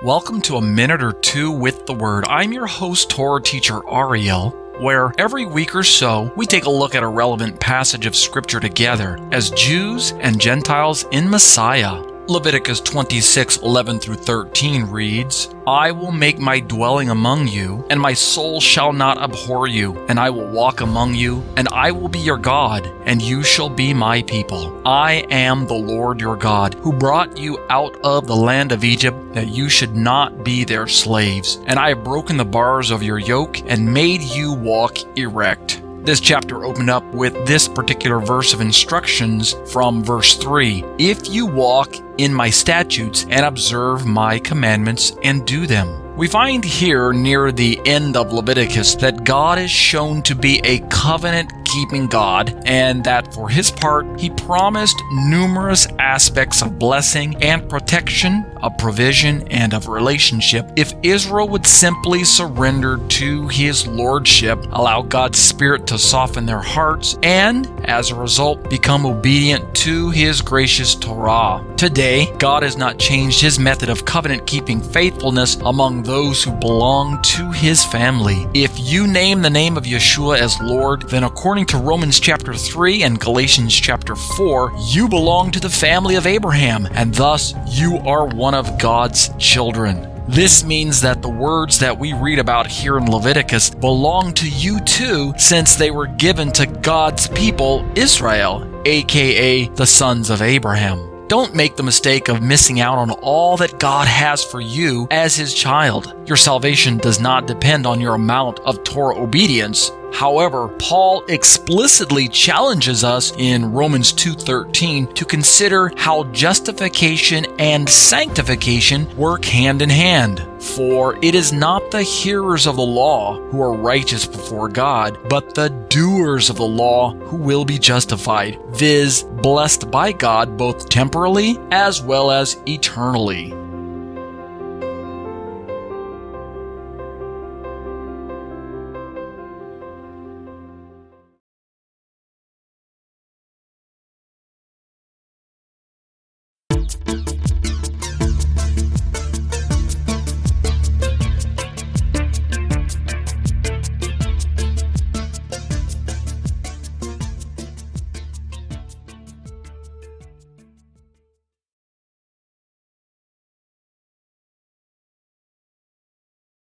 Welcome to A Minute or Two with the Word. I'm your host, Torah teacher Ariel, where every week or so we take a look at a relevant passage of Scripture together as Jews and Gentiles in Messiah. Leviticus 26:11-13 reads, I will make my dwelling among you, and my soul shall not abhor you, and I will walk among you, and I will be your God, and you shall be my people. I am the Lord your God, who brought you out of the land of Egypt, that you should not be their slaves. And I have broken the bars of your yoke, and made you walk erect. This chapter opened up with this particular verse of instructions from verse 3. If you walk in my statutes and observe my commandments and do them. We find here near the end of Leviticus that God is shown to be a covenant-keeping God, and that for his part, he promised numerous aspects of blessing and protection, of provision, and of relationship if Israel would simply surrender to his lordship, allow God's Spirit to soften their hearts, and, as a result, become obedient to his gracious Torah. Today, God has not changed his method of covenant-keeping faithfulness among those who belong to his family. If you name the name of Yeshua as Lord, then according to Romans chapter 3 and Galatians chapter 4, you belong to the family of Abraham, and thus you are one of God's children. This means that the words that we read about here in Leviticus belong to you too, since they were given to God's people, Israel, aka the sons of Abraham. Don't make the mistake of missing out on all that God has for you as his child. Your salvation does not depend on your amount of Torah obedience. However, Paul explicitly challenges us in Romans 2:13 to consider how justification and sanctification work hand in hand. For it is not the hearers of the law who are righteous before God, but the doers of the law who will be justified, viz., blessed by God both temporally as well as eternally.